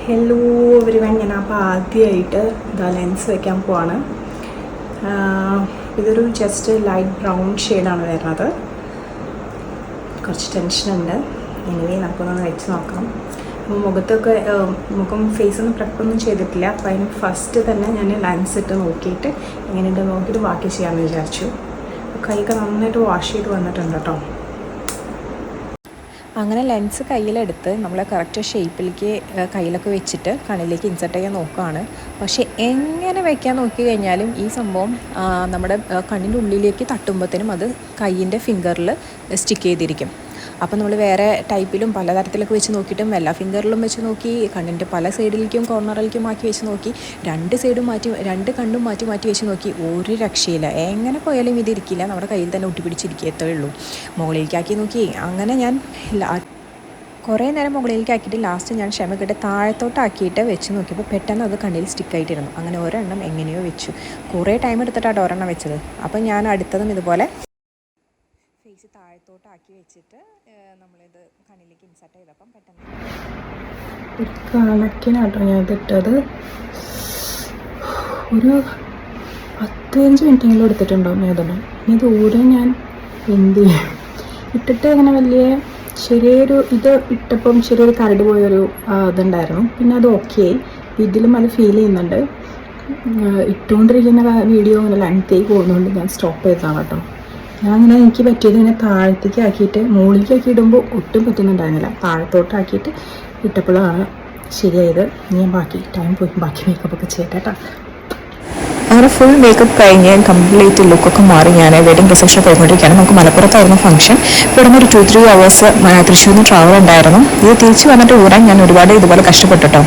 Hello everyone, ഞാൻ അപ്പോൾ ആദ്യമായിട്ട് ഇതാ ലെൻസ് വയ്ക്കാൻ പോവാണ്. ഇതൊരു ജസ്റ്റ് ലൈറ്റ് ബ്രൗൺ ഷെയ്ഡാണ് വരുന്നത്. കുറച്ച് ടെൻഷനുണ്ട്. എനിവേ നമുക്കൊന്ന് വെച്ച് നോക്കാം. മുഖത്തൊക്കെ ഫേസൊന്നും പ്രെപ്പൊന്നും ചെയ്തിട്ടില്ല. അപ്പോൾ അതിന് ഫസ്റ്റ് തന്നെ ഞാൻ ലെൻസ് ഇട്ട് നോക്കിയിട്ട് എങ്ങനെയുണ്ട് നോക്കിയിട്ട് ബാക്കി ചെയ്യാമെന്ന് വിചാരിച്ചു. കൈയൊക്കെ നന്നായിട്ട് വാഷ് ചെയ്ത് വന്നിട്ടുണ്ട് കേട്ടോ. അങ്ങനെ ലെൻസ് കയ്യിലെടുത്ത് നമ്മൾ കറക്റ്റ് ഷേപ്പിലേക്ക് കയ്യിലൊക്കെ വെച്ചിട്ട് കണ്ണിലേക്ക് ഇൻസെർട്ട് ചെയ്യാൻ നോക്കുകയാണ്. പക്ഷേ എങ്ങനെ വയ്ക്കാൻ നോക്കി കഴിഞ്ഞാലും ഈ സംഭവം നമ്മുടെ കണ്ണിൻ്റെ ഉള്ളിലേക്ക് തട്ടുമ്പോഴത്തേനും അത് കയ്യിൻ്റെ ഫിംഗറിൽ സ്റ്റിക്ക് ചെയ്തിരിക്കും. അപ്പോൾ നമ്മൾ വേറെ ടൈപ്പിലും പലതരത്തിലൊക്കെ വെച്ച് നോക്കിയിട്ടും എല്ലാ ഫിംഗറിലും വെച്ച് നോക്കി, കണ്ണിൻ്റെ പല സൈഡിലേക്കും കോർണറിലേക്കും ആക്കി വെച്ച് നോക്കി, രണ്ട് കണ്ണും മാറ്റി വെച്ച് നോക്കി, ഒരു രക്ഷയില്ല. എങ്ങനെ പോയാലും ഇതിരിക്കില്ല, നമ്മുടെ കയ്യിൽ തന്നെ ഒട്ടിപ്പിടിച്ചിരിക്കത്തേ ഉള്ളൂ. മുകളിലേക്കാക്കി നോക്കി. അങ്ങനെ ഞാൻ കുറേ നേരം മുകളിലേക്കാക്കിയിട്ട് ലാസ്റ്റ് ഞാൻ ക്ഷമക്കിട്ട് താഴത്തോട്ടാക്കിയിട്ട് വെച്ച് നോക്കിയപ്പോൾ പെട്ടെന്ന് അത് കണ്ണിൽ സ്റ്റിക്കായിട്ടിരുന്നു. അങ്ങനെ ഒരെണ്ണം എങ്ങനെയോ വെച്ചു. കുറേ ടൈം എടുത്തിട്ടാണ് ഒരെണ്ണം വെച്ചത്. അപ്പം ഞാൻ അടുത്തതും ഇതുപോലെ ഫേസ് താഴത്തോട്ടാക്കി വെച്ചിട്ട് നമ്മളിത് കണ്ണിലേക്ക് ഇൻസെർട്ട് ചെയ്തപ്പം പെട്ടെന്ന് ഒരു കണക്കിനാട്ടോ ഞാൻ ഇതിട്ടത്. ഒരു 10-15 മിനിറ്റെങ്കിലും എടുത്തിട്ടുണ്ടാവും ഏതാണ്. ഇനി ദൂരെ ഞാൻ എന്ത് ചെയ്യും ഇട്ടിട്ട് അങ്ങനെ വലിയ ചെറിയൊരു ഇത് ഇട്ടപ്പം ചെറിയൊരു കരട് പോയൊരു ഇതുണ്ടായിരുന്നു. പിന്നെ അത് ഓക്കെ ആയി. ഇതിലും അത് ഫീൽ ചെയ്യുന്നുണ്ട്. ഇട്ടുകൊണ്ടിരിക്കുന്ന വീഡിയോ അങ്ങനെ ലെങ്തായി പോകുന്നതുകൊണ്ട് ഞാൻ സ്റ്റോപ്പ് ചെയ്തതാണ് കേട്ടോ. ഞാൻ അങ്ങനെ എനിക്ക് പറ്റിയത് ഇങ്ങനെ താഴത്തേക്ക് ആക്കിയിട്ട് മുകളിലേക്കാക്കി ഇടുമ്പോൾ ഒട്ടും പറ്റുന്നുണ്ടായിരുന്നില്ല. താഴത്തോട്ടാക്കിയിട്ട് ഇട്ടപ്പോഴാണ് ശരിയായത്. ഞാൻ ബാക്കി ടൈം പോയി ബാക്കി മേക്കപ്പൊക്കെ ചെയ്യട്ടെ. അങ്ങനെ ഫുൾ മേക്കപ്പ് കഴിഞ്ഞ് കംപ്ലീറ്റ് ലുക്കൊക്കെ മാറി ഞാൻ വെഡിങ് റിസപ്ഷൻ പോയിക്കൊണ്ടിരിക്കുകയാണ്. നമുക്ക് മലപ്പുറത്തായിരുന്നു ഫംഗ്ഷൻ. ഇവിടെ നിന്ന് ഒരു 2-3 hours തൃശ്ശൂരിൽ നിന്ന് ട്രാവൽ ഉണ്ടായിരുന്നു. ഇത് തിരിച്ച് വന്നിട്ട് ഊരാൻ ഞാൻ ഒരുപാട് ഇതുപോലെ കഷ്ടപ്പെട്ടിട്ടോ.